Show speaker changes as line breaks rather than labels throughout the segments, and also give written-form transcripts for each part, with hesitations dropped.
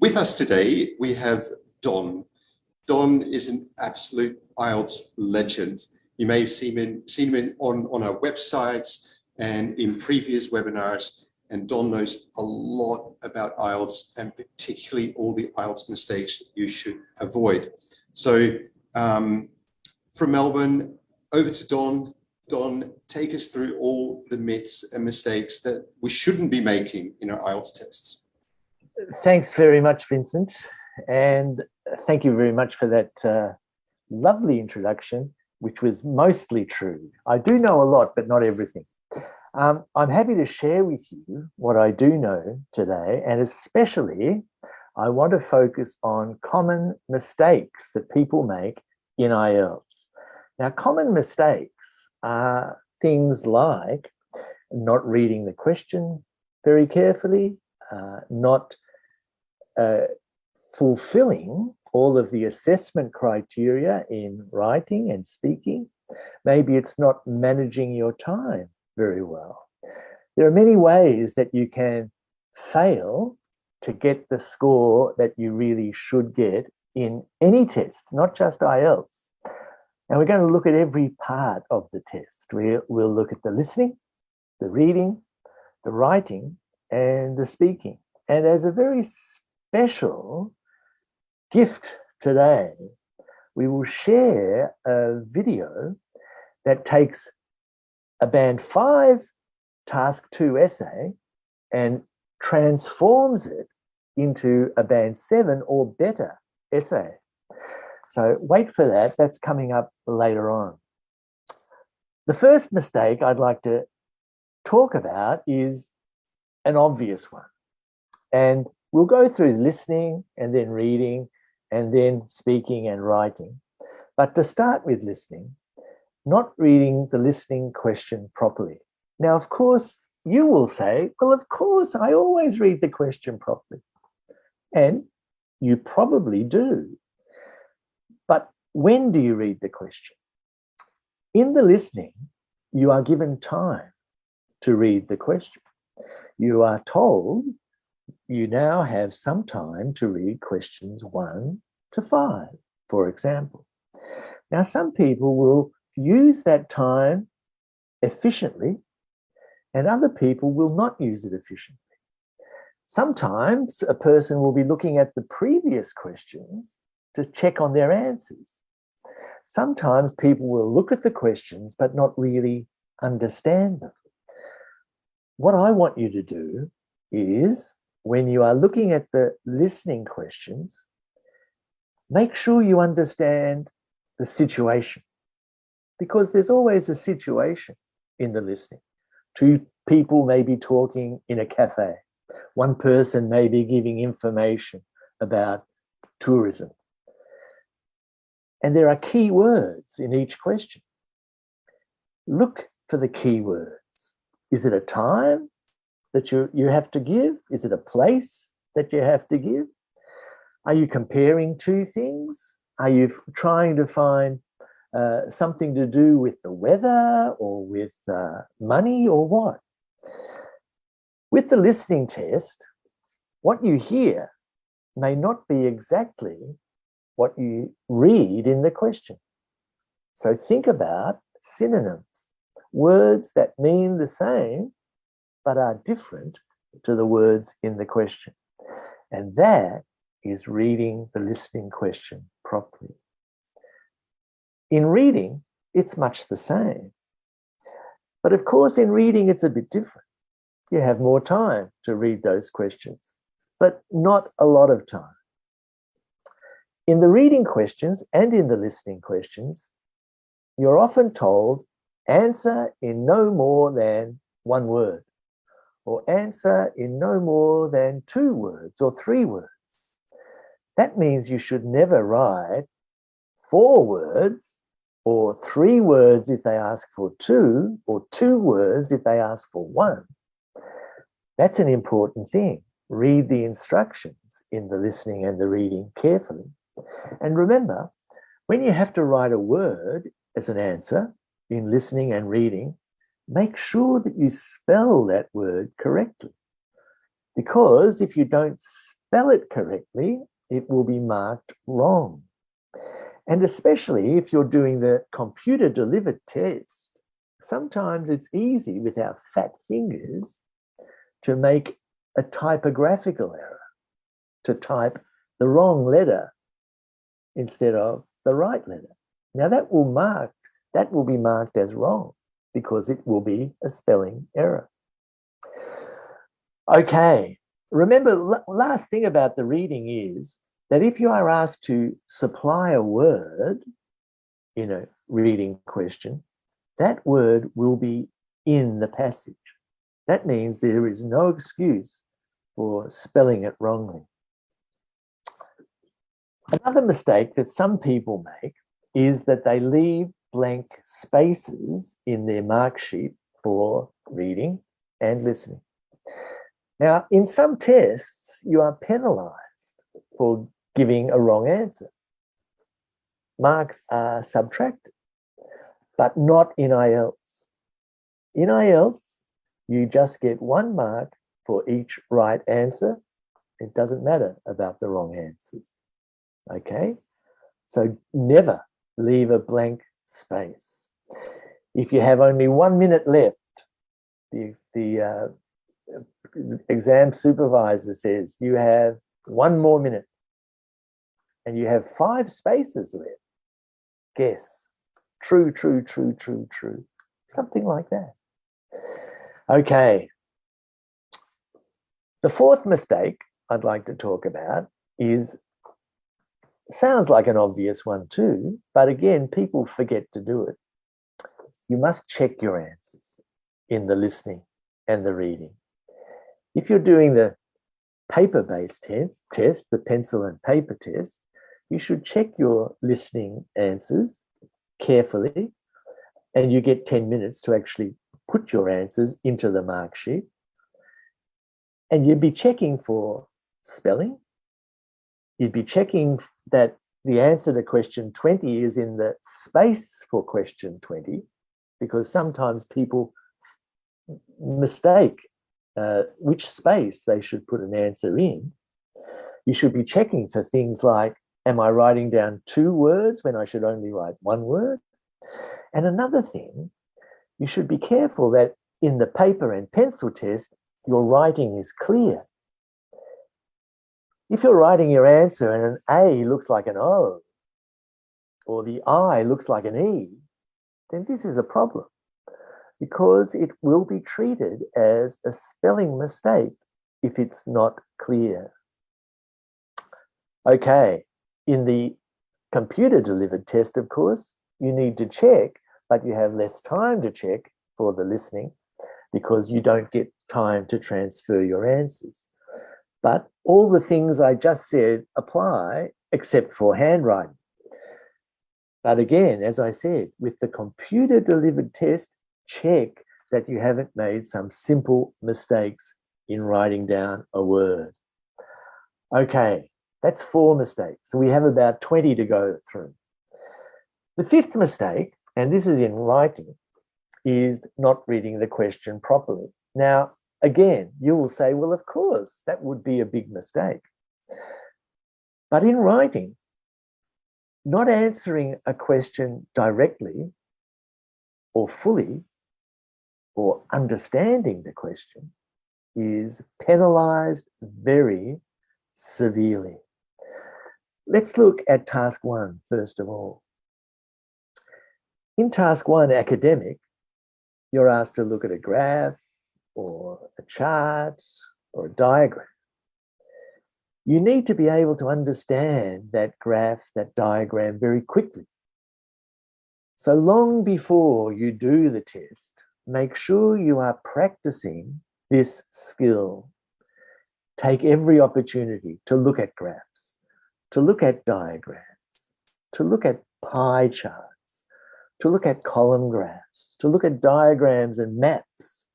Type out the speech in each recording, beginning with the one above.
With us today, we have Don. Don is an absolute IELTS legend. You may have seen him on our websites and in previous webinars, and Don knows a lot about IELTS and particularly all the IELTS mistakes you should avoid. So from Melbourne, over to Don. Don, take us through all the myths and mistakes that we shouldn't be making in our IELTS tests.
Thanks very much, Vincent. And thank you very much for that lovely introduction, which was mostly true. I do know a lot, but not everything. I'm happy to share with you what I do know today, and especially I want to focus on common mistakes that people make in IELTS. Now, common mistakes are things like not reading the question very carefully, not fulfilling all of the assessment criteria in writing and speaking. Maybe it's not managing your time very well. There are many ways that you can fail to get the score that you really should get in any test, not just IELTS. And we're going to look at every part of the test. We'll look at the listening, the reading, the writing, and the speaking. And as a very special gift today, we will share a video that takes a Band 5 Task 2 essay and transforms it into a Band 7 or better essay. So wait for that. That's coming up later on. The first mistake I'd like to talk about is an obvious one. And we'll go through listening and then reading and then speaking and writing. But to start with listening, not reading the listening question properly. Now, of course, you will say, well, of course, I always read the question properly. And you probably do. But when do you read the question? In the listening, you are given time to read the question. You are told you now have some time to read questions 1 to 5, for example. Now, some people will use that time efficiently, and other people will not use it efficiently. Sometimes a person will be looking at the previous questions to check on their answers. Sometimes people will look at the questions but not really understand them. What I want you to do is, when you are looking at the listening questions, make sure you understand the situation, because there's always a situation in the listening. 2 people may be talking in a cafe. 1 person may be giving information about tourism. And there are key words in each question. Look for the key words. Is it a time that you have to give? Is it a place that you have to give? Are you comparing 2 things? Are you trying to find something to do with the weather or with money or what? With the listening test, what you hear may not be exactly what you read in the question. So think about synonyms, words that mean the same but are different to the words in the question. And that is reading the listening question properly. In reading, it's much the same. But of course, in reading, it's a bit different. You have more time to read those questions, but not a lot of time. In the reading questions and in the listening questions, you're often told, answer in no more than 1 word, or answer in no more than 2 words or 3 words. That means you should never write 4 words or 3 words if they ask for 2, or 2 words if they ask for 1. That's an important thing. Read the instructions in the listening and the reading carefully. And remember, when you have to write a word as an answer in listening and reading, make sure that you spell that word correctly. Because if you don't spell it correctly, it will be marked wrong. And especially if you're doing the computer-delivered test, sometimes it's easy with our fat fingers to make a typographical error, to type the wrong letter instead of the right letter. Now that will be marked as wrong because it will be a spelling error. Okay, remember, last thing about the reading is that if you are asked to supply a word in a reading question, that word will be in the passage. That means there is no excuse for spelling it wrongly. Another mistake that some people make is that they leave blank spaces in their mark sheet for reading and listening. Now, in some tests, you are penalised for giving a wrong answer. Marks are subtracted, but not in IELTS. In IELTS, you just get 1 mark for each right answer. It doesn't matter about the wrong answers. Okay? So never leave a blank space. If you have only 1 minute left, the exam supervisor says you have 1 more minute and you have 5 spaces left. Guess. True, true, true, true, true. Something like that. Okay. The fourth mistake I'd like to talk about sounds like an obvious one too, but again, people forget to do it. You must check your answers in the listening and the reading. If you're doing the paper-based test, the pencil and paper test, you should check your listening answers carefully, and you get 10 minutes to actually put your answers into the mark sheet. And you'd be checking for spelling. You'd be checking that the answer to question 20 is in the space for question 20, because sometimes people mistake which space they should put an answer in. You should be checking for things like, am I writing down 2 words when I should only write 1 word? And another thing, you should be careful that in the paper and pencil test, your writing is clear. If you're writing your answer and an A looks like an O, or the I looks like an E, then this is a problem, because it will be treated as a spelling mistake if it's not clear. Okay, in the computer-delivered test, of course, you need to check, but you have less time to check for the listening because you don't get time to transfer your answers. But all the things I just said apply except for handwriting. But again, as I said, with the computer-delivered test, check that you haven't made some simple mistakes in writing down a word. Okay, that's 4 mistakes. So we have about 20 to go through. The 5th mistake, and this is in writing, is not reading the question properly. Now, again, you will say, well, of course, that would be a big mistake. But in writing, not answering a question directly or fully or understanding the question is penalised very severely. Let's look at task 1 first of all. In task 1, academic, you're asked to look at a graph or a chart or a diagram. You need to be able to understand that graph, that diagram very quickly. So long before you do the test, make sure you are practicing this skill. Take every opportunity to look at graphs, to look at diagrams, to look at pie charts, to look at column graphs, to look at diagrams and maps.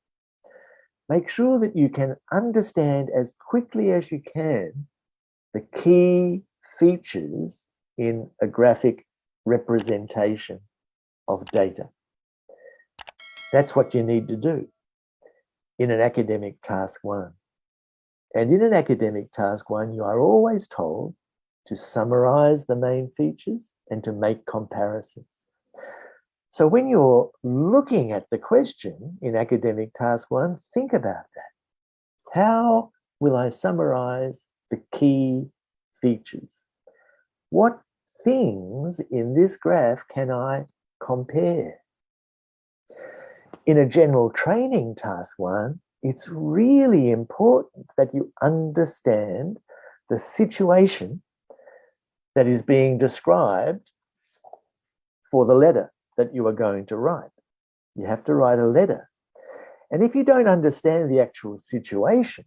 Make sure that you can understand as quickly as you can the key features in a graphic representation of data. That's what you need to do in an academic task 1. And in an academic task 1, you are always told to summarize the main features and to make comparisons. So when you're looking at the question in academic task 1, think about that. How will I summarize the key features? What things in this graph can I compare? In a general training task 1, it's really important that you understand the situation that is being described for the letter that you are going to write. You have to write a letter. And if you don't understand the actual situation,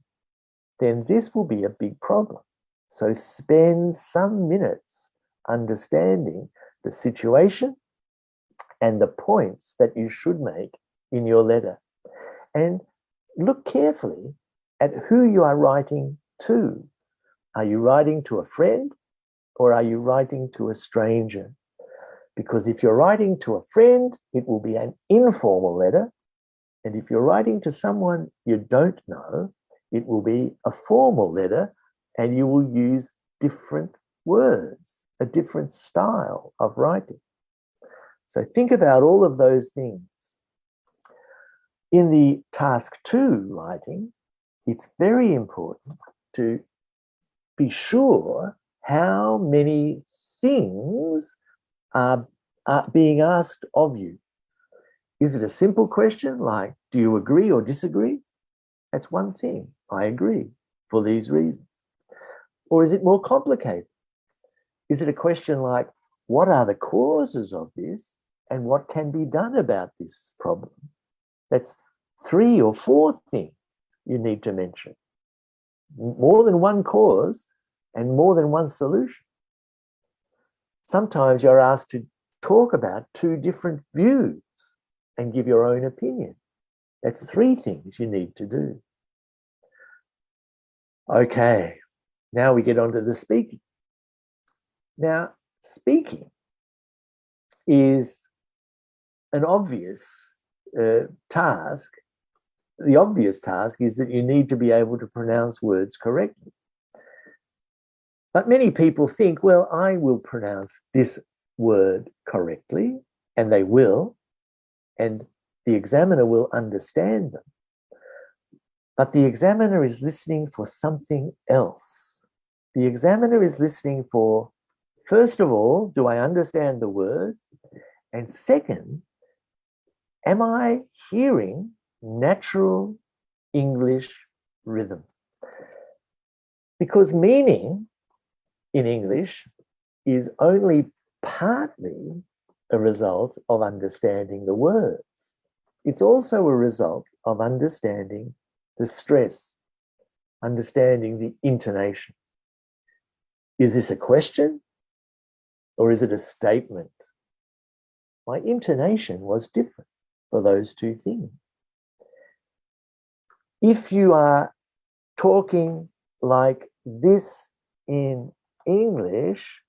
then this will be a big problem. So spend some minutes understanding the situation and the points that you should make in your letter. And look carefully at who you are writing to. Are you writing to a friend or are you writing to a stranger? Because if you're writing to a friend, it will be an informal letter. And if you're writing to someone you don't know, it will be a formal letter, and you will use different words, a different style of writing. So think about all of those things. In the task 2 writing, it's very important to be sure how many things are being asked of you. Is it a simple question like, do you agree or disagree? That's one thing. I agree for these reasons. Or is it more complicated? Is it a question like, what are the causes of this and what can be done about this problem? That's 3 or 4 things you need to mention. More than one cause and more than one solution. Sometimes you're asked to talk about 2 different views and give your own opinion. That's 3 things you need to do. Okay, now we get on to the speaking. Now, speaking is an obvious task. The obvious task is that you need to be able to pronounce words correctly. But many people think, well, I will pronounce this word correctly, and they will, and the examiner will understand them. But the examiner is listening for something else. The examiner is listening for, first of all, do I understand the word? And second, am I hearing natural English rhythm? Because meaning in English is only partly a result of understanding the words. It's also a result of understanding the stress, understanding the intonation. Is this a question or is it a statement? My intonation was different for those 2 things. If you are talking like this in English,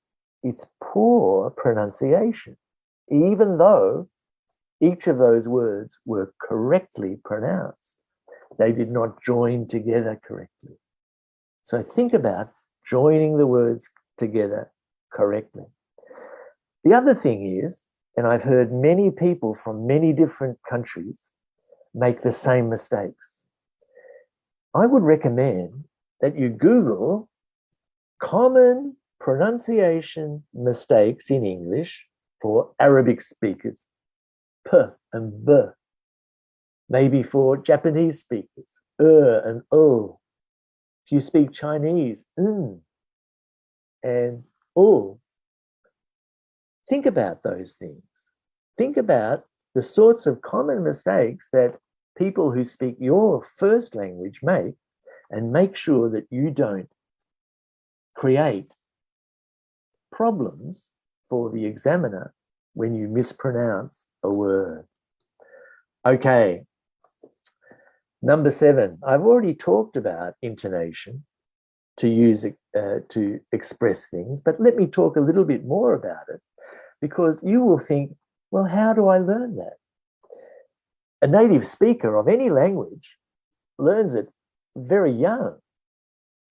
it's poor pronunciation, even though each of those words were correctly pronounced. They did not join together correctly. So think about joining the words together correctly. The other thing is, and I've heard many people from many different countries make the same mistakes. I would recommend that you Google common pronunciation mistakes in English for Arabic speakers, p and b. Maybe for Japanese speakers, and o. If you speak Chinese, and o. Think about those things. Think about the sorts of common mistakes that people who speak your first language make, and make sure that you don't create problems for the examiner when you mispronounce a word. Okay. Number 7, I've already talked about intonation to use it to express things, but let me talk a little bit more about it, because you will think, well, how do I learn that? A native speaker of any language learns it very young.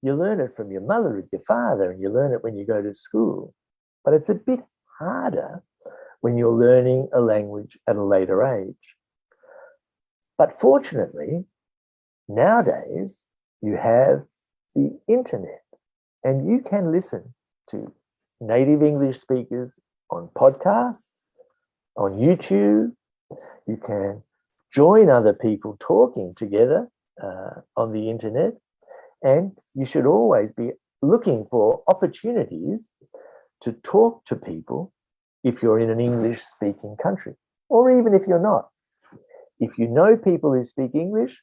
You learn it from your mother and your father, and you learn it when you go to school. But it's a bit harder when you're learning a language at a later age. But fortunately, nowadays, you have the internet, and you can listen to native English speakers on podcasts, on YouTube. You can join other people talking together on the internet, and you should always be looking for opportunities to talk to people if you're in an English-speaking country, or even if you're not. If you know people who speak English,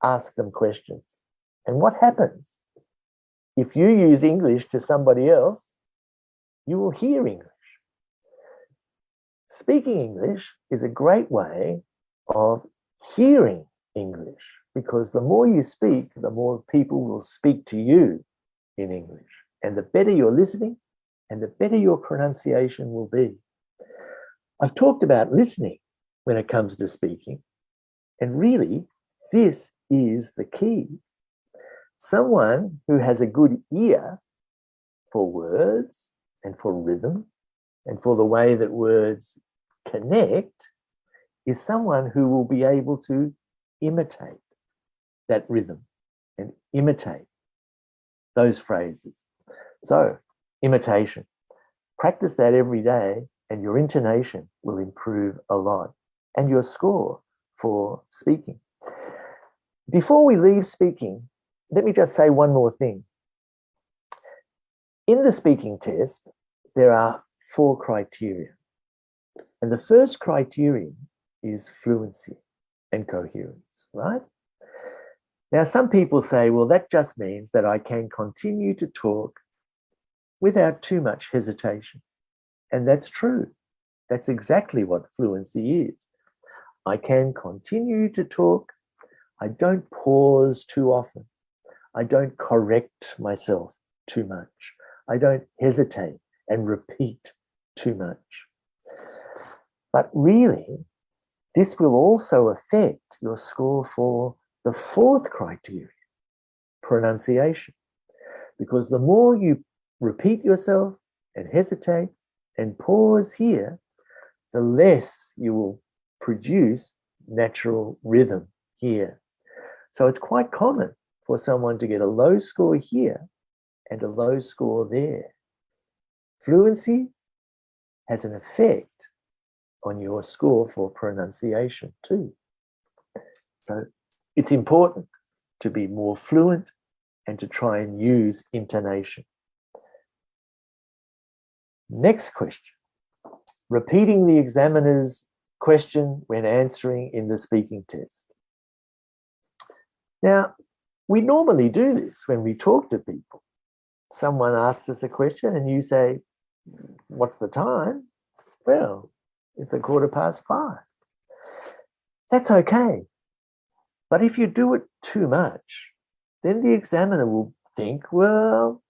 ask them questions. And what happens? If you use English to somebody else, you will hear English. Speaking English is a great way of hearing English, because the more you speak, the more people will speak to you in English. And the better you're listening, and the better your pronunciation will be. I've talked about listening when it comes to speaking, and really, this is the key. Someone who has a good ear for words and for rhythm and for the way that words connect is someone who will be able to imitate that rhythm and imitate those phrases. So, imitation. Practice that every day, and your intonation will improve a lot, and your score for speaking. Before we leave speaking, let me just say one more thing. In the speaking test, there are 4 criteria. And the first criterion is fluency and coherence, right? Now, some people say, well, that just means that I can continue to talk without too much hesitation. And that's true. That's exactly what fluency is. I can continue to talk. I don't pause too often. I don't correct myself too much. I don't hesitate and repeat too much. But really, this will also affect your score for the 4th criterion, pronunciation. Because the more you repeat yourself and hesitate and pause here, the less you will produce natural rhythm here. So it's quite common for someone to get a low score here and a low score there. Fluency has an effect on your score for pronunciation too. So it's important to be more fluent and to try and use intonation. Next question. Repeating the examiner's question when answering in the speaking test. Now, we normally do this when we talk to people. Someone asks us a question and you say, what's the time? Well, it's 5:15. That's okay. But if you do it too much, then the examiner will think, well,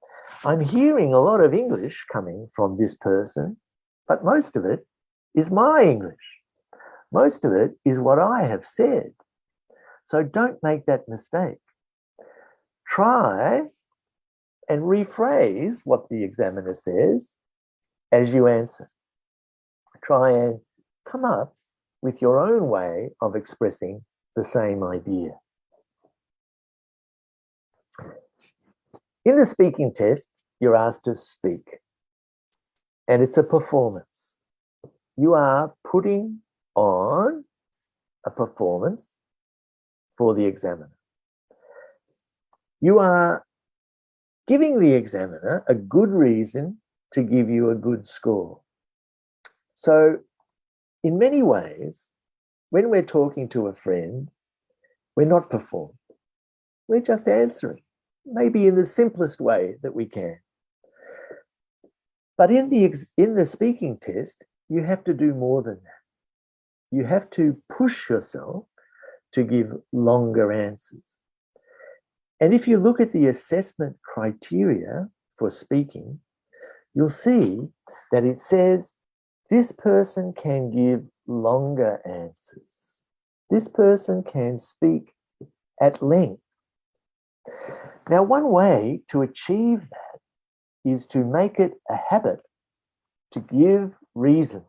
I'm hearing a lot of English coming from this person, but most of it is my English. Most of it is what I have said. So don't make that mistake. Try and rephrase what the examiner says as you answer. Try and come up with your own way of expressing the same idea. In the speaking test, you're asked to speak, and it's a performance. You are putting on a performance for the examiner. You are giving the examiner a good reason to give you a good score. So, in many ways, when we're talking to a friend, we're not performing. We're just answering, maybe in the simplest way that we can. But in the speaking test, you have to do more than that. You have to push yourself to give longer answers. And if you look at the assessment criteria for speaking, you'll see that it says this person can give longer answers. This person can speak at length. Now, one way to achieve that is to make it a habit to give reasons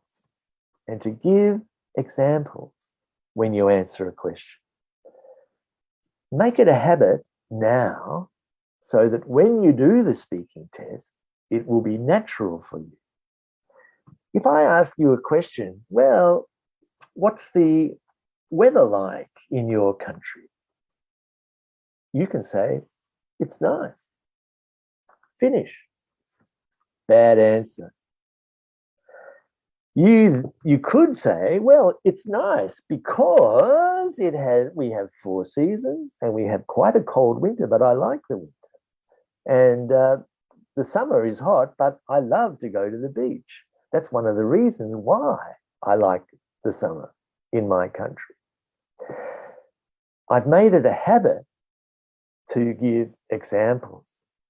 and to give examples when you answer a question. Make it a habit now so that when you do the speaking test, it will be natural for you. If I ask you a question, well, what's the weather like in your country? You can say, it's nice. Finish. Bad answer. You could say, well, it's nice because we have 4 seasons and we have quite a cold winter, but I like the winter. And the summer is hot, but I love to go to the beach. That's one of the reasons why I like the summer in my country. I've made it a habit to give examples,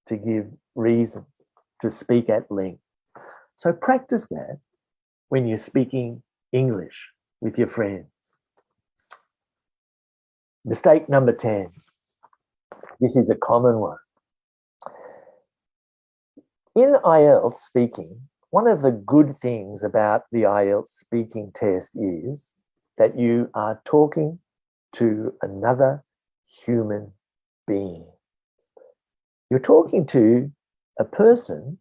to give reasons, to speak at length. So practice that when you're speaking English with your friends. Mistake number 10. This is a common one. In IELTS speaking, one of the good things about the IELTS speaking test is that you are talking to another human being. You're talking to a person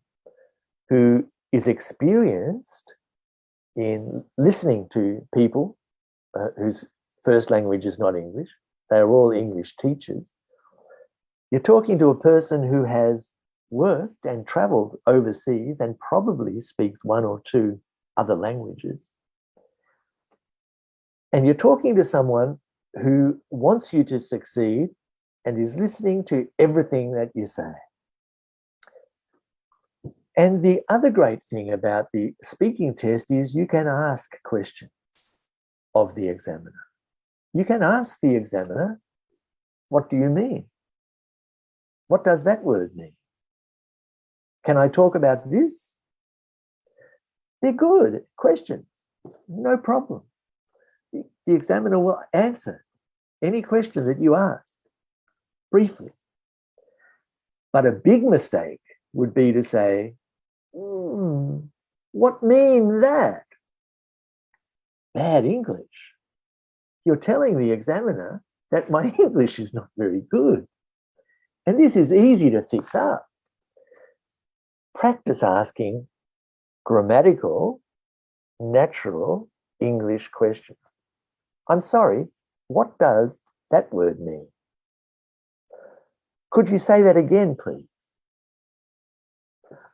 who is experienced in listening to people whose first language is not English. They're all English teachers. You're talking to a person who has worked and traveled overseas and probably speaks 1 or 2 other languages. And you're talking to someone who wants you to succeed and is listening to everything that you say. And the other great thing about the speaking test is you can ask questions of the examiner. You can ask the examiner, what do you mean? What does that word mean? Can I talk about this? They're good questions, no problem. The examiner will answer any question that you ask briefly. But a big mistake would be to say, what mean that? Bad English. You're telling the examiner that my English is not very good. And this is easy to fix up. Practice asking grammatical, natural English questions. I'm sorry, what does that word mean? Could you say that again, please?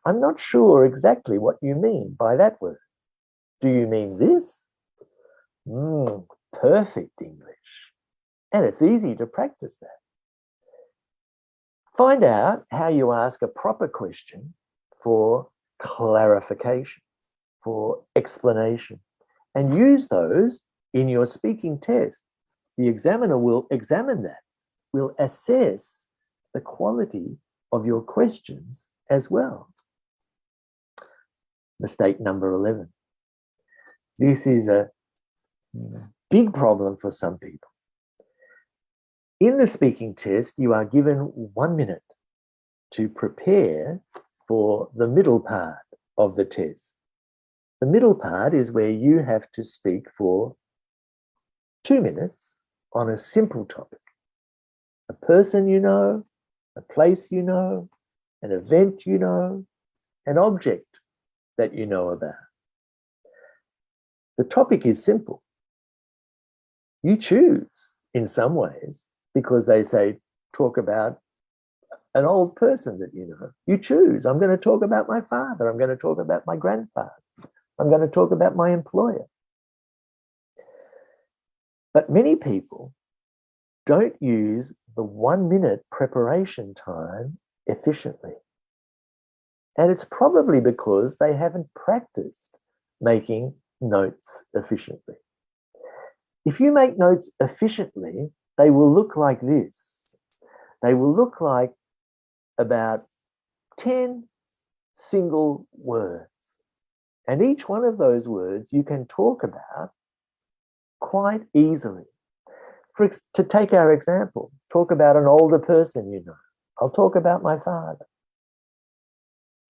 I'm not sure exactly what you mean by that word. Do you mean this? Perfect English. And it's easy to practice that. Find out how you ask a proper question for clarification, for explanation, and use those in your speaking test. The examiner will examine that, will assess the quality of your questions as well. Mistake number 11. This is a big problem for some people. In the speaking test, you are given 1 minute to prepare for the middle part of the test. The middle part is where you have to speak for 2 minutes on a simple topic. A person you know, a place you know, an event you know, an object that you know about. The topic is simple. You choose in some ways because they say, talk about an old person that you know. You choose. I'm going to talk about my father. I'm going to talk about my grandfather. I'm going to talk about my employer. But many people don't use the 1 minute preparation time efficiently. And it's probably because they haven't practiced making notes efficiently. If you make notes efficiently, they will look like this. They will look like about 10 single words. And each one of those words you can talk about quite easily. To take our example, talk about an older person you know. I'll talk about my father.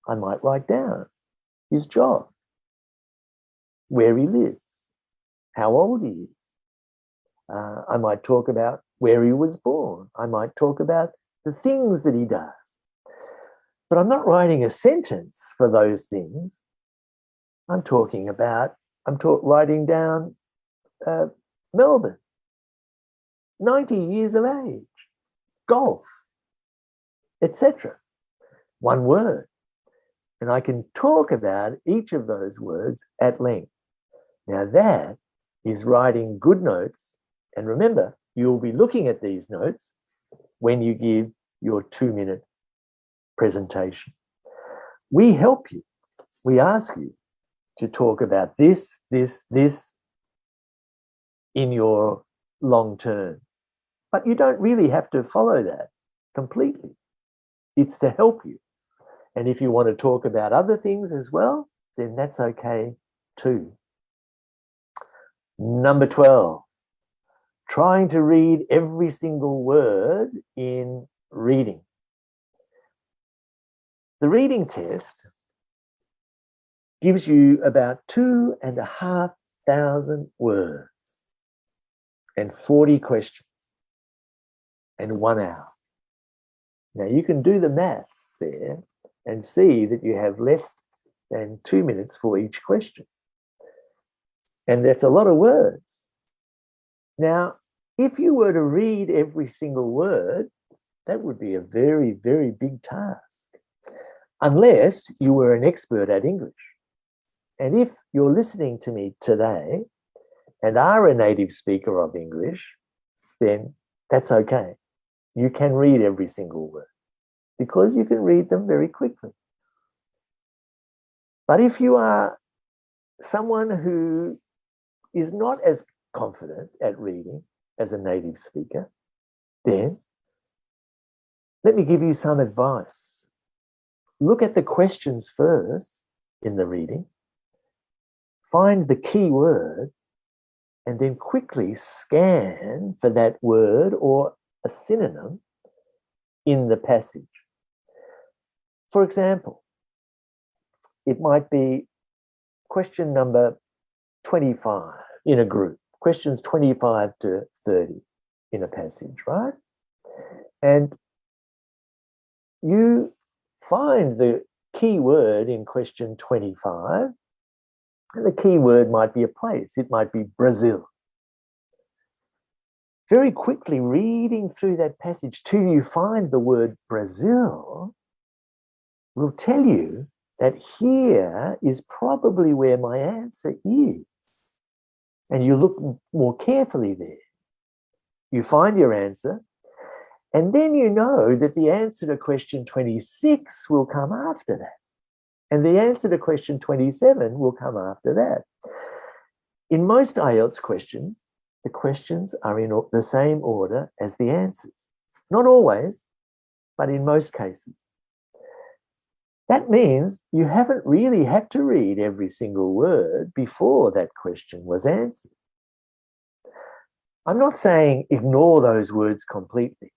I might write down his job, where he lives, how old he is. I might talk about where he was born. I might talk about the things that he does. But I'm not writing a sentence for those things. I'm writing down Melbourne, 90 years of age, golf, etc. One word. And I can talk about each of those words at length. Now that is writing good notes. And remember, you'll be looking at these notes when you give your 2-minute presentation. We help you. We ask you to talk about this in your long term. But you don't really have to follow that completely. It's to help you. And if you want to talk about other things as well, then that's okay too. Number 12, trying to read every single word in reading. The reading test gives you about 2,500 words and 40 questions and 1 hour. Now you can do the maths there and see that you have less than 2 minutes for each question. And that's a lot of words. Now, if you were to read every single word, that would be a very, very big task, unless you were an expert at English. And if you're listening to me today and are a native speaker of English, then that's okay. You can read every single word because you can read them very quickly. But if you are someone who is not as confident at reading as a native speaker, then let me give you some advice. Look at the questions first in the reading, find the key word, and then quickly scan for that word or a synonym in the passage. For example, it might be question number 25 in a group, questions 25 to 30 in a passage, right? And you find the key word in question 25, and the key word might be a place. It might be Brazil. Very quickly reading through that passage till you find the word Brazil will tell you that here is probably where my answer is. And you look more carefully there. You find your answer, and then you know that the answer to question 26 will come after that. And the answer to question 27 will come after that. In most IELTS questions, the questions are in the same order as the answers. Not always, but in most cases. That means you haven't really had to read every single word before that question was answered. I'm not saying ignore those words completely,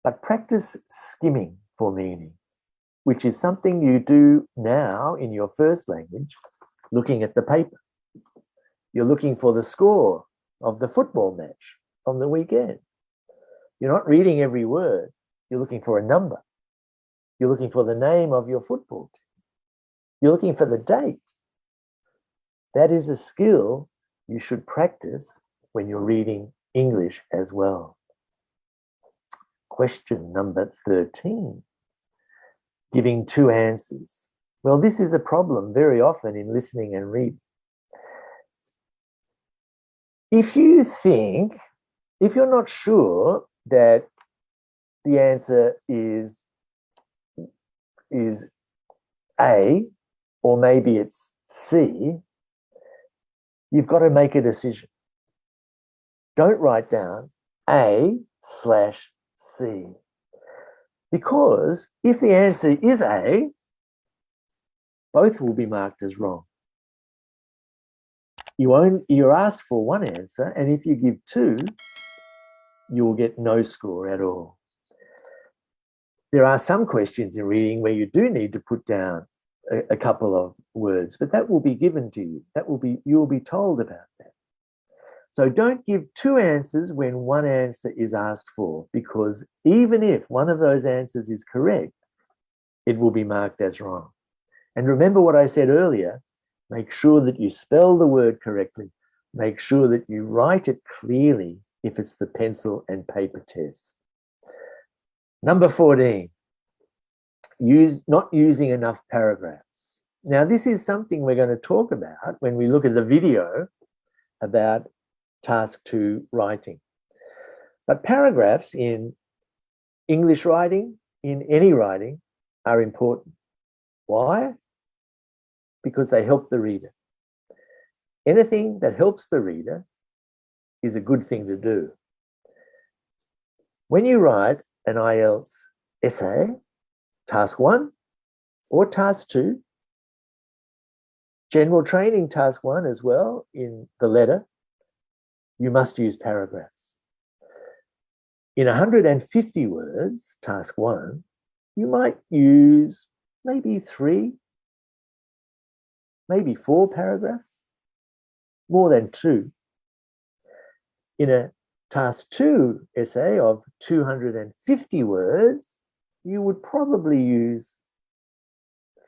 but practice skimming for meaning, which is something you do now in your first language, looking at the paper. You're looking for the score of the football match from the weekend. You're not reading every word. You're looking for a number. You're looking for the name of your football team. You're looking for the date. That is a skill you should practice when you're reading English as well. Question number 13, giving 2 answers. Well, this is a problem very often in listening and reading. If you're not sure that the answer is A, or maybe it's C, you've got to make a decision. Don't write down A/C. Because if the answer is A, both will be marked as wrong. You're asked for one answer, and if you give 2, you will get no score at all. There are some questions in reading where you do need to put down a couple of words, but that will be given to you. You'll be told about that. So don't give two answers when one answer is asked for, because even if one of those answers is correct, it will be marked as wrong. And remember what I said earlier, make sure that you spell the word correctly. Make sure that you write it clearly if it's the pencil and paper test. Number 14, not using enough paragraphs. Now, this is something we're going to talk about when we look at the video about task 2 writing. But paragraphs in English writing, in any writing, are important. Why? Because they help the reader. Anything that helps the reader is a good thing to do. When you write an IELTS essay, task 1 or task 2, general training task 1 as well in the letter, you must use paragraphs. In 150 words, task 1, you might use maybe 3, maybe 4 paragraphs, more than 2. In a task 2 essay of 250 words, you would probably use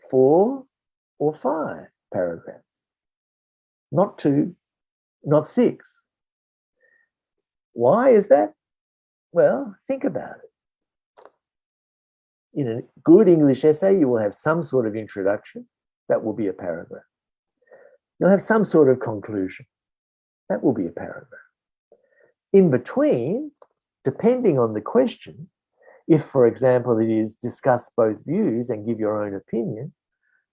4 or 5 paragraphs, not 2, not 6. Why is that? Well, think about it. In a good English essay, you will have some sort of introduction. That will be a paragraph. You'll have some sort of conclusion. That will be a paragraph. In between, depending on the question, if, for example, it is discuss both views and give your own opinion,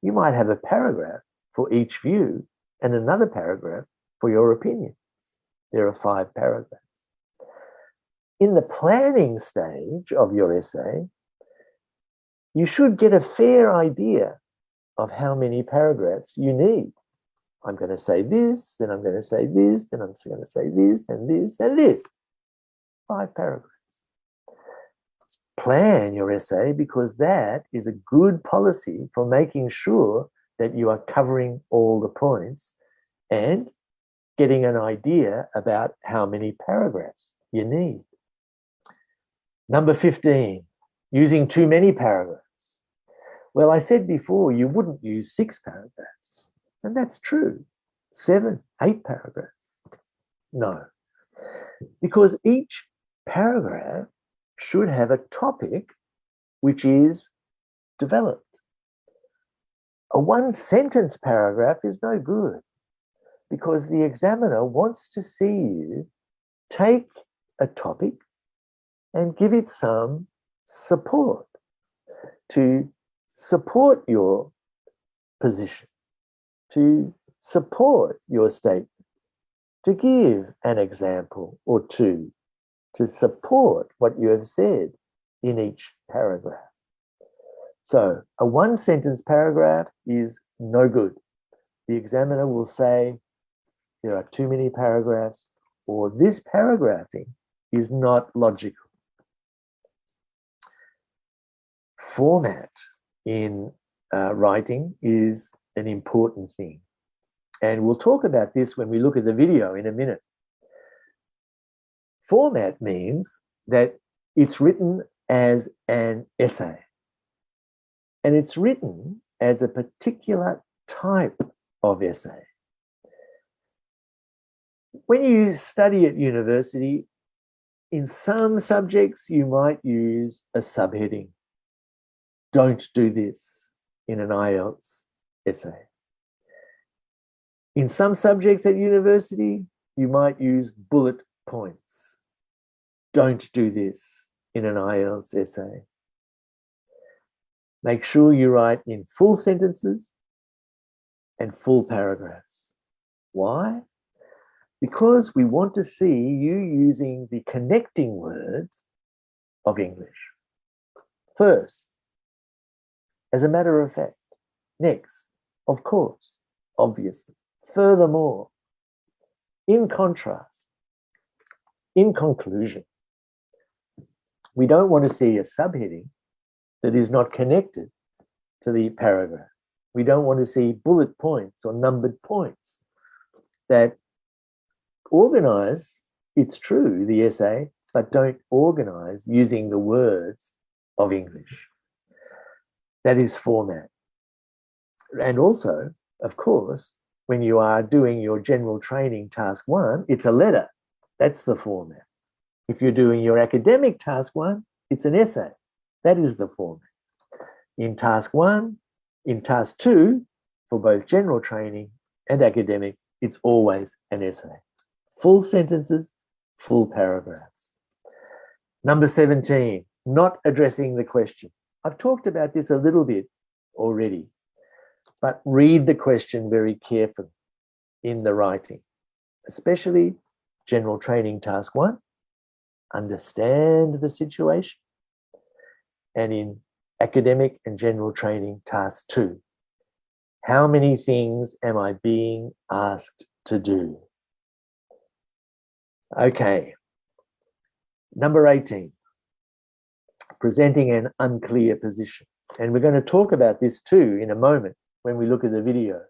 you might have a paragraph for each view and another paragraph for your opinion. There are 5 paragraphs. In the planning stage of your essay, you should get a fair idea of how many paragraphs you need. I'm going to say this, then I'm going to say this, then I'm going to say this and this and this. 5 paragraphs. Plan your essay, because that is a good policy for making sure that you are covering all the points and getting an idea about how many paragraphs you need. Number 15, using too many paragraphs. Well, I said before, you wouldn't use 6 paragraphs. And that's true. 7, 8 paragraphs. No. Because each paragraph should have a topic which is developed. A 1-sentence paragraph is no good, because the examiner wants to see you take a topic and give it some support to support your position, to support your statement, to give an example or two, to support what you have said in each paragraph. So a 1-sentence paragraph is no good. The examiner will say there are too many paragraphs, or this paragraphing is not logical. Format in writing is an important thing. And we'll talk about this when we look at the video in a minute. Format means that it's written as an essay. And it's written as a particular type of essay. When you study at university, in some subjects, you might use a subheading. Don't do this in an IELTS essay. In some subjects at university, you might use bullet points. Don't do this in an IELTS essay. Make sure you write in full sentences and full paragraphs. Why? Because we want to see you using the connecting words of English. First, as a matter of fact. Next, of course, obviously. Furthermore, in contrast, in conclusion. We don't want to see a subheading that is not connected to the paragraph. We don't want to see bullet points or numbered points that organize, it's true, the essay, but don't organize using the words of English. That is format. And also, of course, when you are doing your general training task 1, it's a letter. That's the format. If you're doing your academic task 1, it's an essay. That is the format. In task 1, in task 2, for both general training and academic, it's always an essay. Full sentences, full paragraphs. Number 17, not addressing the question. I've talked about this a little bit already, but read the question very carefully in the writing, especially general training task 1, understand the situation, and in academic and general training task 2, how many things am I being asked to do? Okay. Number 18, presenting an unclear position. And we're going to talk about this too in a moment when we look at the video.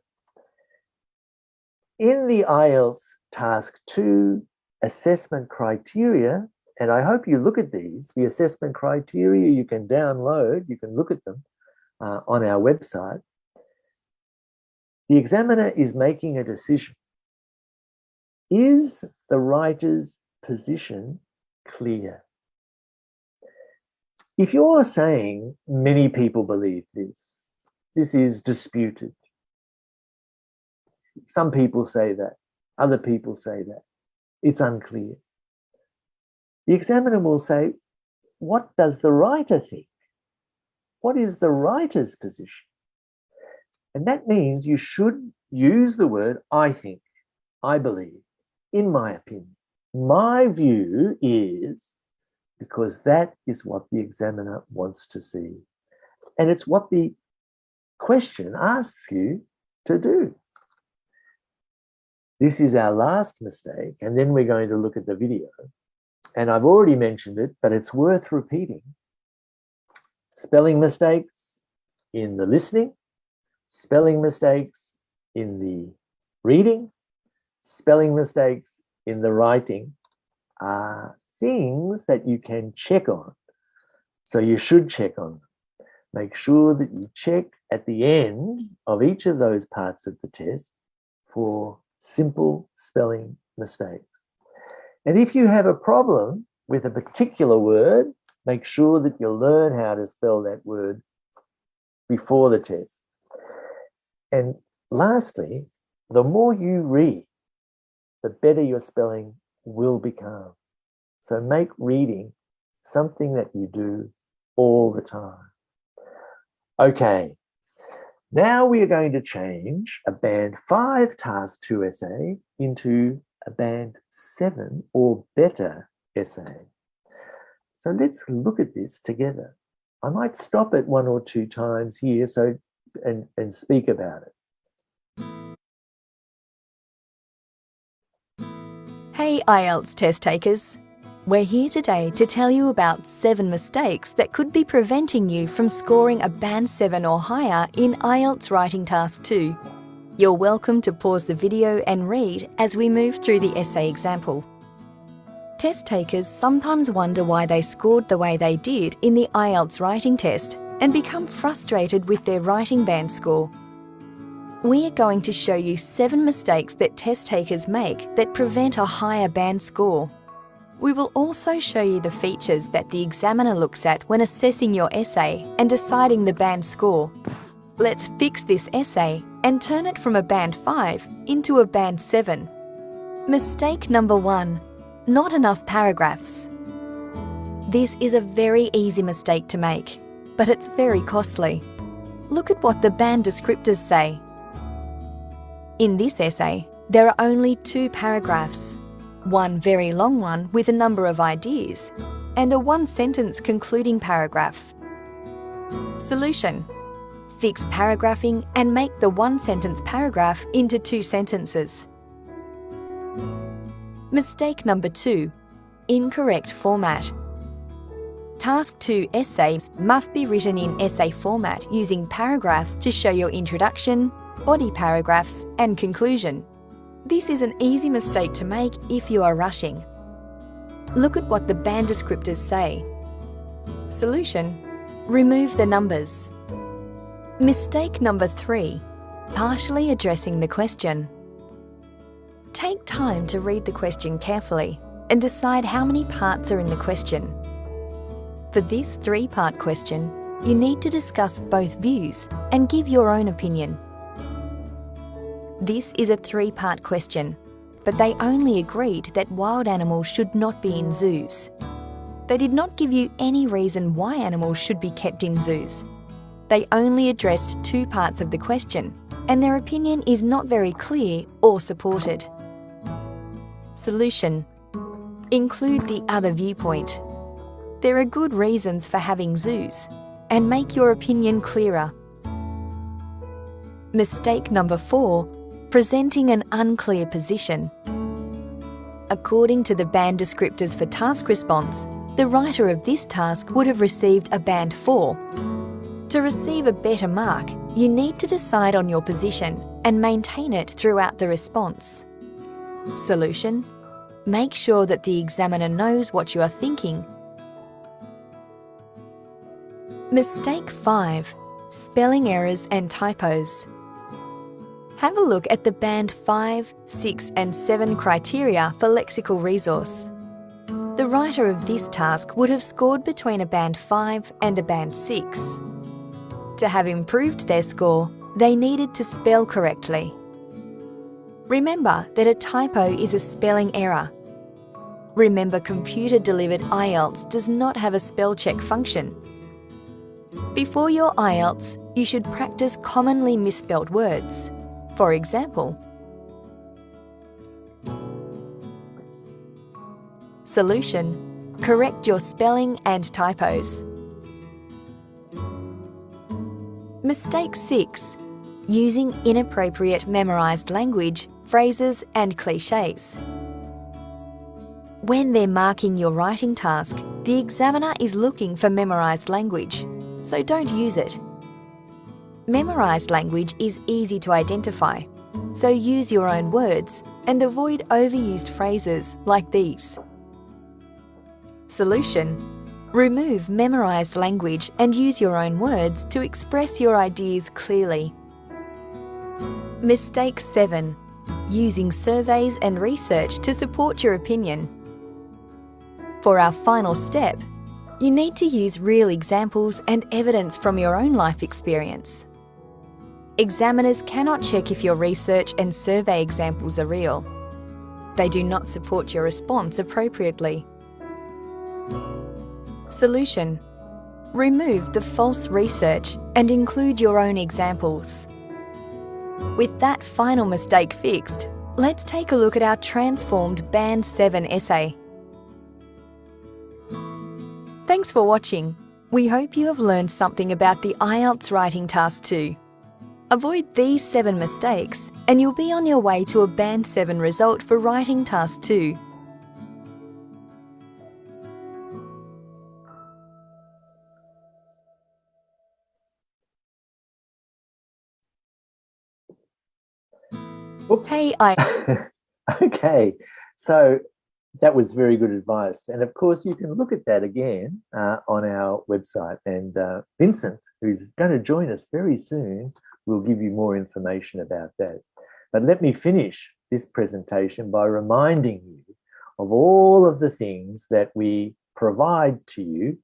In the IELTS task 2 assessment criteria, and I hope you look at these, the assessment criteria you can download, you can look at them on our website. The examiner is making a decision. Is the writer's position clear? If you're saying many people believe this, this is disputed. Some people say that, other people say that. It's unclear. The examiner will say, what does the writer think? What is the writer's position? And that means you should use the word I think, I believe, in my opinion. My view is, because that is what the examiner wants to see. And it's what the question asks you to do. This is our last mistake, and then we're going to look at the video. And I've already mentioned it, but it's worth repeating. Spelling mistakes in the listening, spelling mistakes in the reading, spelling mistakes in the writing are things that you can check on. So you should check on them. Make sure that you check at the end of each of those parts of the test for simple spelling mistakes. And if you have a problem with a particular word, make sure that you learn how to spell that word before the test. And lastly, the more you read, the better your spelling will become. So make reading something that you do all the time. Okay, now we are going to change a band 5 task 2 essay into a band 7 or better essay. So let's look at this together. I might stop it 1 or 2 times here and speak about it.
Hey IELTS test takers! We're here today to tell you about 7 mistakes that could be preventing you from scoring a band 7 or higher in IELTS writing task 2. You're welcome to pause the video and read as we move through the essay example. Test takers sometimes wonder why they scored the way they did in the IELTS writing test and become frustrated with their writing band score. We are going to show you 7 mistakes that test takers make that prevent a higher band score. We will also show you the features that the examiner looks at when assessing your essay and deciding the band score. Let's fix this essay and turn it from a band 5 into a band 7. Mistake number 1, not enough paragraphs. This is a very easy mistake to make, but it's very costly. Look at what the band descriptors say. In this essay, there are only 2 paragraphs, one very long one with a number of ideas, and a 1-sentence concluding paragraph. Solution: fix paragraphing and make the 1-sentence paragraph into 2 sentences. Mistake number 2, incorrect format. Task 2 essays must be written in essay format using paragraphs to show your introduction, body paragraphs, and conclusion. This is an easy mistake to make if you are rushing. Look at what the band descriptors say. Solution: remove the numbers. Mistake number 3, partially addressing the question. Take time to read the question carefully and decide how many parts are in the question. For this 3-part question, you need to discuss both views and give your own opinion. This is a 3-part question, but they only agreed that wild animals should not be in zoos. They did not give you any reason why animals should be kept in zoos. They only addressed 2 parts of the question, and their opinion is not very clear or supported. Solution: include the other viewpoint. There are good reasons for having zoos, and make your opinion clearer. Mistake number 4, presenting an unclear position. According to the band descriptors for task response, the writer of this task would have received a band 4. To receive a better mark, you need to decide on your position and maintain it throughout the response. Solution: make sure that the examiner knows what you are thinking. Mistake 5, spelling errors and typos. Have a look at the band 5, 6 and 7 criteria for lexical resource. The writer of this task would have scored between a band 5 and a band 6. To have improved their score, they needed to spell correctly. Remember that a typo is a spelling error. Remember, computer-delivered IELTS does not have a spell check function. Before your IELTS, you should practice commonly misspelled words. For example, solution: correct your spelling and typos. Mistake 6, using inappropriate memorized language, phrases and clichés. When they're marking your writing task, the examiner is looking for memorized language, so don't use it. Memorized language is easy to identify, so use your own words and avoid overused phrases like these. Solution: remove memorized language and use your own words to express your ideas clearly. Mistake 7, using surveys and research to support your opinion. For our final step, you need to use real examples and evidence from your own life experience. Examiners cannot check if your research and survey examples are real. They do not support your response appropriately. Solution: remove the false research and include your own examples. With that final mistake fixed, let's take a look at our transformed Band 7 essay. Thanks for watching. We hope you have learned something about the IELTS writing task 2. Avoid these 7 mistakes and you'll be on your way to a Band 7 result for writing task 2.
Oops.
Hey,
Okay, so that was very good advice. And of course, you can look at that again on our website. And Vincent, who's going to join us very soon, will give you more information about that. But let me finish this presentation by reminding you of all of the things that we provide to you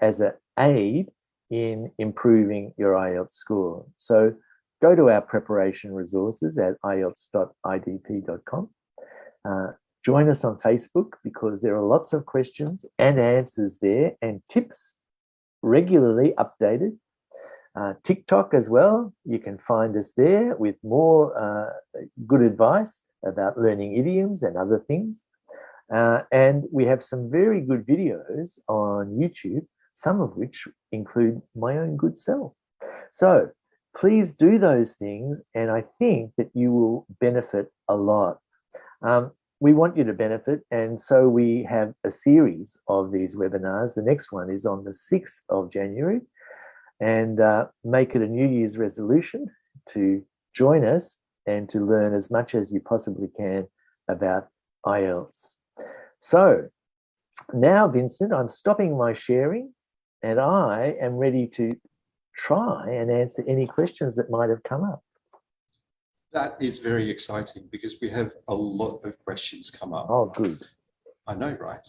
as an aid in improving your IELTS score. So go to our preparation resources at IELTS.idp.com. Join us on Facebook because there are lots of questions and answers there and tips regularly updated. TikTok as well, you can find us there with more good advice about learning idioms and other things. And we have some very good videos on YouTube, some of which include my own good self. So please do those things, and I think that you will benefit a lot. we want you to benefit, and so we have a series of these webinars. The next one is on the 6th of January, and make it a New Year's resolution to join us and to learn as much as you possibly can about IELTS. So now, Vincent, I'm stopping my sharing, and I am ready to try and answer any questions that might have come up.
That is very exciting because we have a lot of questions come up.
Oh, good.
I know, right?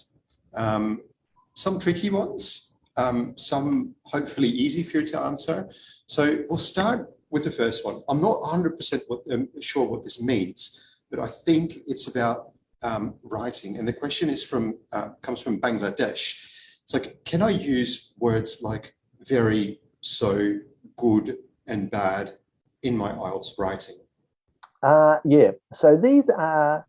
Some tricky ones, some hopefully easy for you to answer. So we'll start with the first one. I'm not 100% sure what this means, but I think it's about writing. And the question is comes from Bangladesh. It's like, can I use words like very, so, good, and bad in my IELTS writing?
Yeah, so these are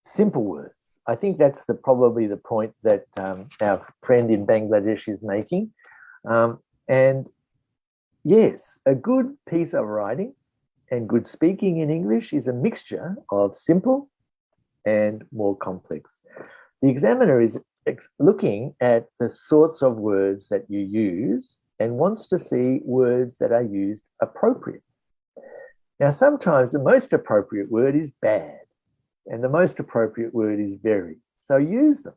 simple words. I think that's probably the point that our friend in Bangladesh is making. And yes, a good piece of writing and good speaking in English is a mixture of simple and more complex. The examiner is looking at the sorts of words that you use and wants to see words that are used appropriate. Now, sometimes the most appropriate word is bad, and the most appropriate word is very. So use them.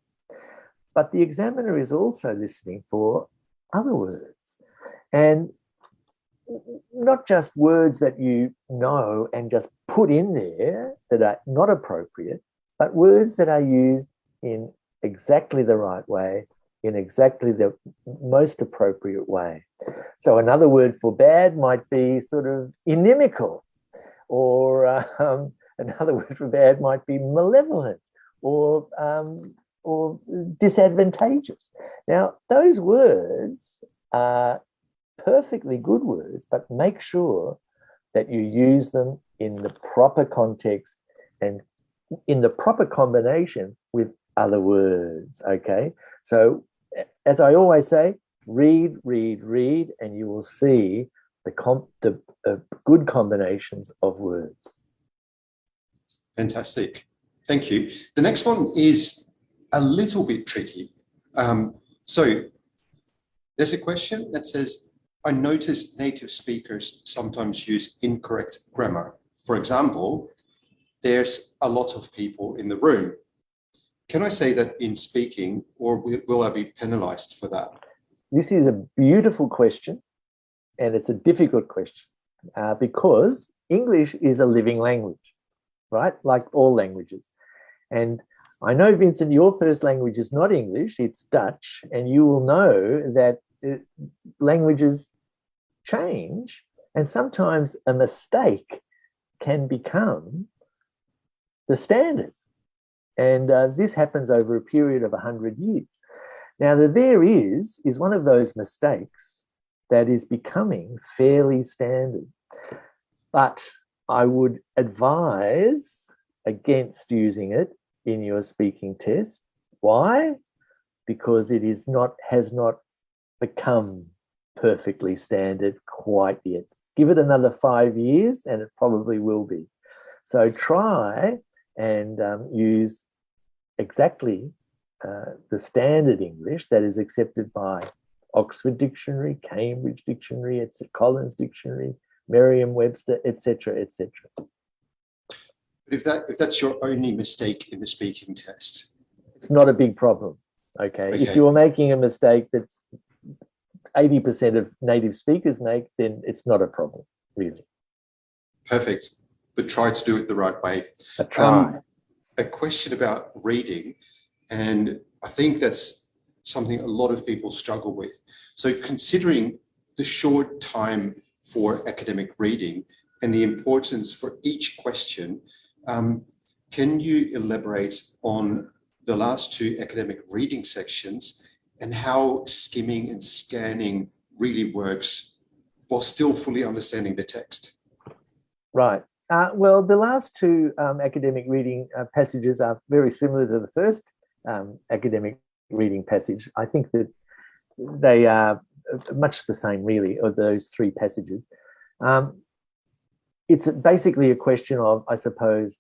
But the examiner is also listening for other words, and not just words that you know and just put in there that are not appropriate, but words that are used in exactly the right way, in exactly the most appropriate way. So another word for bad might be sort of inimical, or another word for bad might be malevolent, or disadvantageous. Now, those words are perfectly good words, but make sure that you use them in the proper context and in the proper combination with other words, okay? So, as I always say, read, read, read, and you will see the good combinations of words.
Fantastic. Thank you. The next one is a little bit tricky. So there's a question that says, I noticed native speakers sometimes use incorrect grammar. For example, there's a lot of people in the room. Can I say that in speaking, or will I be penalized for that?
This is a beautiful question, and it's a difficult question because English is a living language, right? Like all languages. And I know, Vincent, your first language is not English, it's Dutch, and you will know that languages change, and sometimes a mistake can become the standard. And this happens over a period of 100 years. Now, the there is one of those mistakes that is becoming fairly standard. But I would advise against using it in your speaking test. Why? Because it has not become perfectly standard quite yet. Give it another 5 years and it probably will be. So try and use exactly the standard English that is accepted by Oxford Dictionary, Cambridge Dictionary, it's Collins Dictionary, Merriam-Webster, etc., etc.
If that's your only mistake in the speaking test,
it's not a big problem. Okay. If you're making a mistake that's 80% of native speakers make, then it's not a problem, really.
Perfect. But try to do it the right way. A question about reading, and I think that's something a lot of people struggle with. So considering the short time for academic reading and the importance for each question, can you elaborate on the last two academic reading sections and how skimming and scanning really works while still fully understanding the text?
Right. Well, the last two academic reading passages are very similar to the first academic reading passage. I think that they are much the same, really, of those three passages. It's basically a question of, I suppose,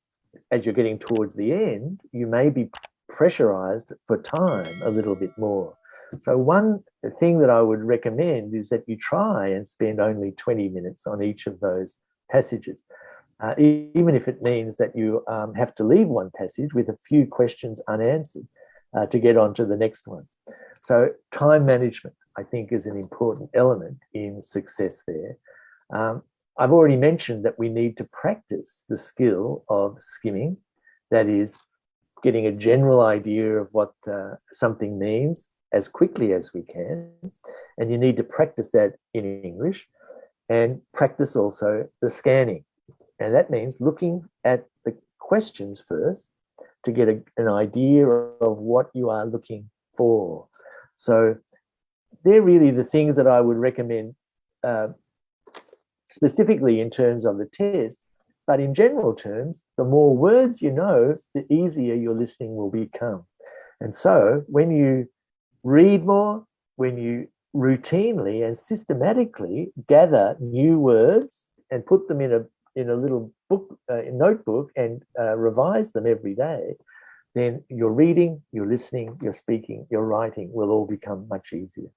as you're getting towards the end, you may be pressurized for time a little bit more. So one thing that I would recommend is that you try and spend only 20 minutes on each of those passages, even if it means that you have to leave one passage with a few questions unanswered to get on to the next one. So time management, I think, is an important element in success there. I've already mentioned that we need to practice the skill of skimming, that is, getting a general idea of what something means as quickly as we can. And you need to practice that in English, and practice also the scanning. And that means looking at the questions first to get an idea of what you are looking for. So they're really the things that I would recommend specifically in terms of the test. But in general terms, the more words you know, the easier your listening will become. And so when you read more, when you routinely and systematically gather new words and put them in a little book, notebook, and revise them every day, then your reading, your listening, your speaking, your writing will all become much easier.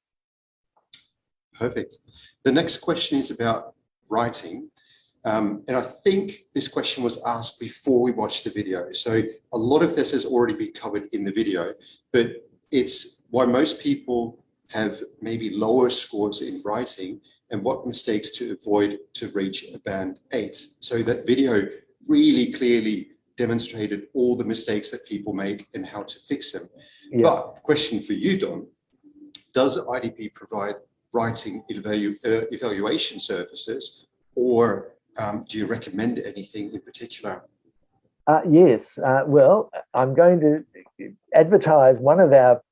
Perfect. The next question is about writing. And I think this question was asked before we watched the video. So a lot of this has already been covered in the video, but it's why most people have maybe lower scores in writing and what mistakes to avoid to reach a band 8. So that video really clearly demonstrated all the mistakes that people make and how to fix them. Yeah. But question for you, Don, does IDP provide writing evaluation services, or do you recommend anything in particular?
Yes. Well, I'm going to advertise one of our,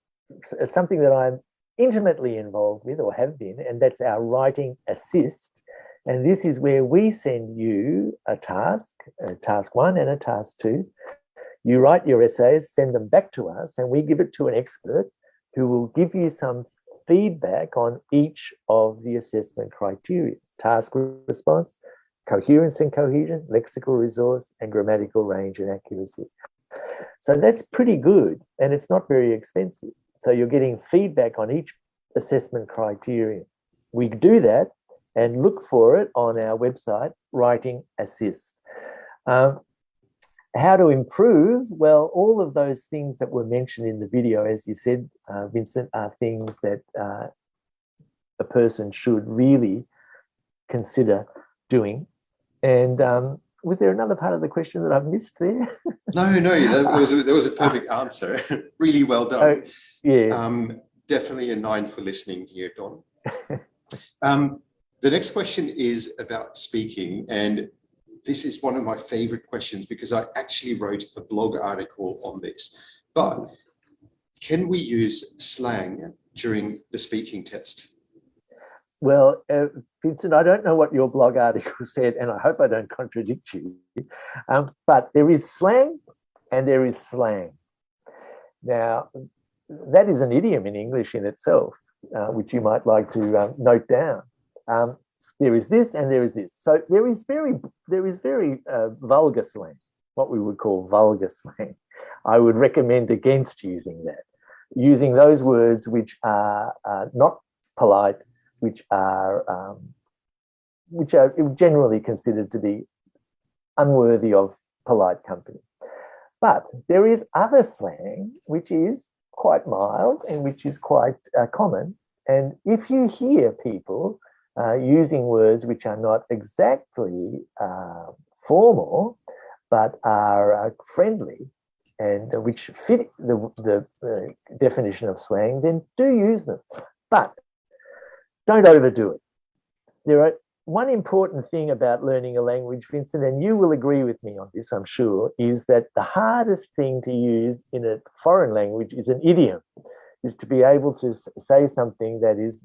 something that I'm intimately involved with, or have been, and that's our writing assist. And this is where we send you a task 1 and a task 2. You write your essays, send them back to us, and we give it to an expert who will give you some feedback on each of the assessment criteria: task response, coherence and cohesion, lexical resource, and grammatical range and accuracy. So that's pretty good, and it's not very expensive. So you're getting feedback on each assessment criterion. We do that and look for it on our website, Writing Assist. How to improve? Well, all of those things that were mentioned in the video, as you said, Vincent, are things that a person should really consider doing. And was there another part of the question that I've missed there?
No, that was a perfect answer. Really well done.
Yeah.
Definitely a 9 for listening here, Don. The next question is about speaking, and this is one of my favorite questions because I actually wrote a blog article on this. But can we use slang during the speaking test?
Well, Vincent, I don't know what your blog article said, and I hope I don't contradict you, but there is slang and there is slang. Now, that is an idiom in English in itself, which you might like to note down. There is this and there is this. So there is very vulgar slang, what we would call vulgar slang. I would recommend against using that, using those words which are not polite, which are generally considered to be unworthy of polite company. But there is other slang which is quite mild and which is quite common. And if you hear people using words which are not exactly formal, but are friendly and which fit the definition of slang, then do use them. But don't overdo it. There are one important thing about learning a language, Vincent, and you will agree with me on this, I'm sure, is that the hardest thing to use in a foreign language is an idiom, is to be able to say something that is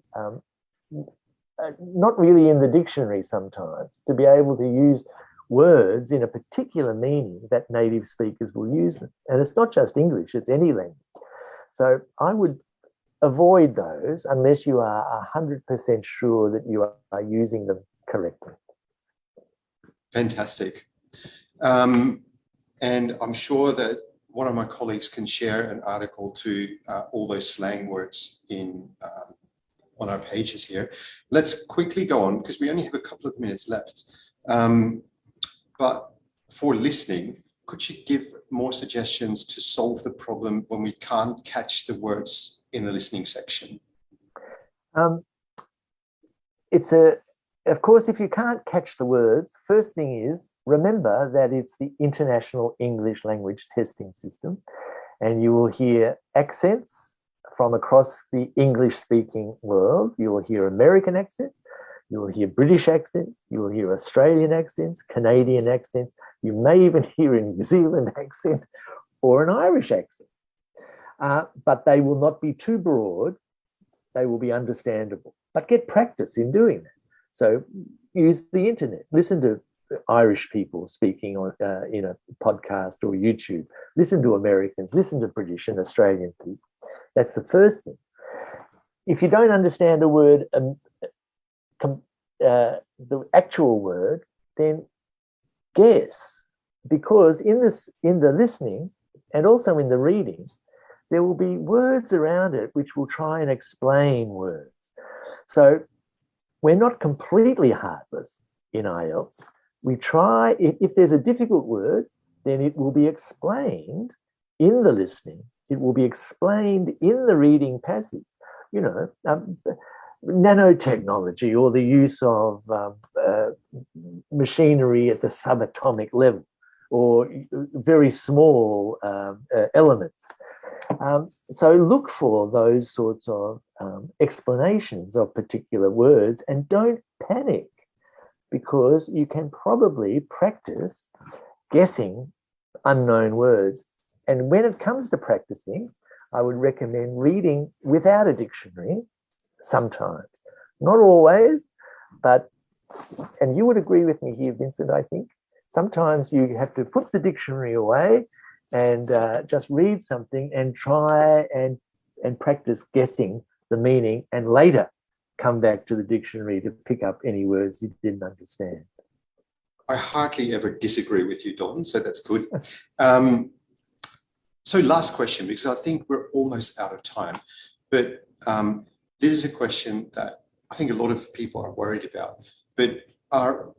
not really in the dictionary sometimes, to be able to use words in a particular meaning that native speakers will use them. And it's not just English, it's any language. So I would avoid those unless you are 100% sure that you are using them correctly.
Fantastic. And I'm sure that one of my colleagues can share an article to all those slang words in on our pages here. Let's quickly go on because we only have a couple of minutes left. But for listening, could you give more suggestions to solve the problem when we can't catch the words in the listening section?
Of course, if you can't catch the words, first thing is remember that it's the International English Language Testing System, and you will hear accents from across the English-speaking world. You will hear American accents, you will hear British accents, you will hear Australian accents, Canadian accents, you may even hear a New Zealand accent or an Irish accent. But they will not be too broad, they will be understandable. But get practice in doing that. So use the internet, listen to Irish people speaking on in a podcast or YouTube, listen to Americans, listen to British and Australian people. That's the first thing. If you don't understand a word, the actual word, then guess, because in the listening and also in the reading, there will be words around it which will try and explain words. So we're not completely heartless in IELTS. We try, if there's a difficult word, then it will be explained in the listening. It will be explained in the reading passage. You know, nanotechnology or the use of machinery at the subatomic level or very small elements. So look for those sorts of explanations of particular words and don't panic, because you can probably practice guessing unknown words. And when it comes to practicing, I would recommend reading without a dictionary sometimes. Not always, but, and you would agree with me here, Vincent, I think, sometimes you have to put the dictionary away and just read something and try and practice guessing the meaning, and later come back to the dictionary to pick up any words you didn't understand.
I hardly ever disagree with you, Don, so that's good. So last question, because I think we're almost out of time, but this is a question that I think a lot of people are worried about, but are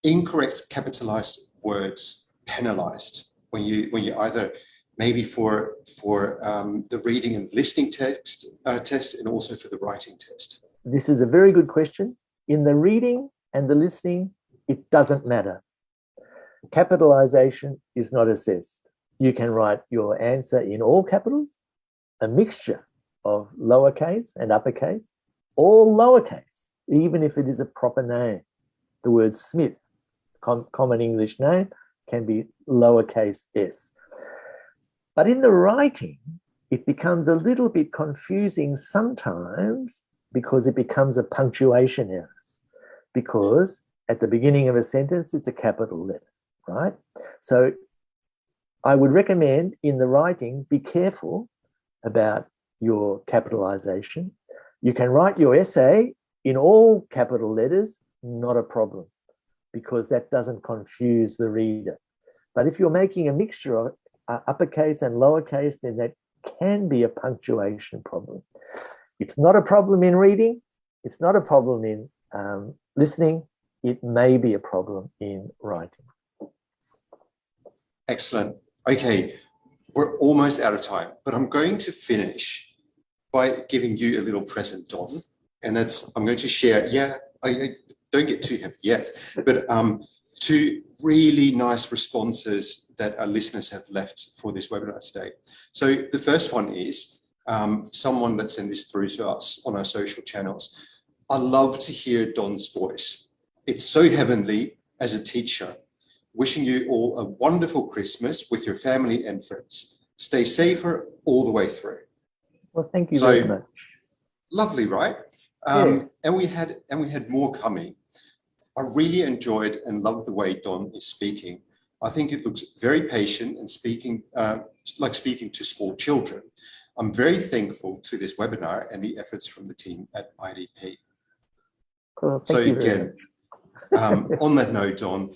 incorrect capitalized words penalized when you either maybe for the reading and listening test and also for the writing test?
This is a very good question. In the reading and the listening, it doesn't matter. Capitalization is not assessed. You can write your answer in all capitals, a mixture of lowercase and uppercase, all lowercase, even if it is a proper name. The word Smith, common English name, can be lowercase s. But in the writing, it becomes a little bit confusing sometimes because it becomes a punctuation error. Because at the beginning of a sentence, it's a capital letter, right? So I would recommend in the writing, be careful about your capitalization. You can write your essay in all capital letters, not a problem, because that doesn't confuse the reader. But if you're making a mixture of uppercase and lowercase, then that can be a punctuation problem. It's not a problem in reading. It's not a problem in listening. It may be a problem in writing.
Excellent. Okay, we're almost out of time, but I'm going to finish by giving you a little present, Don, and that's, I'm going to share, I don't get too happy yet, but two really nice responses that our listeners have left for this webinar today. So the first one is someone that sent this through to us on our social channels. I love to hear Don's voice. It's so heavenly as a teacher. Wishing you all a wonderful Christmas with your family and friends. Stay safer all the way through.
Well, thank you very much.
Lovely, right? And we had more coming. I really enjoyed and loved the way Don is speaking. I think it looks very patient and speaking like speaking to small children. I'm very thankful to this webinar and the efforts from the team at IDP.
Cool. Thank you very much.
On that note, Don,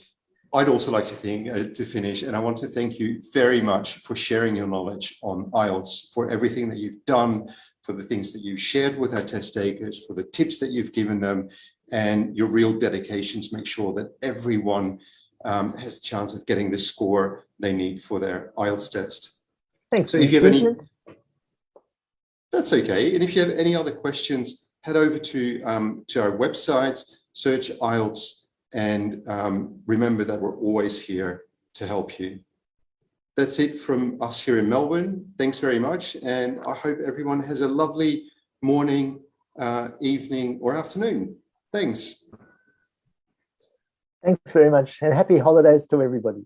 I'd also like to finish, and I want to thank you very much for sharing your knowledge on IELTS, for everything that you've done, for the things that you've shared with our test takers, for the tips that you've given them, and your real dedication to make sure that everyone has a chance of getting the score they need for their IELTS test.
Thanks.
So if you have any, that's okay. And if you have any other questions, head over to our website, search IELTS, and remember that we're always here to help you. That's it from us here in Melbourne. Thanks very much. And I hope everyone has a lovely morning, evening, or afternoon. Thanks.
Thanks very much, and happy holidays to everybody.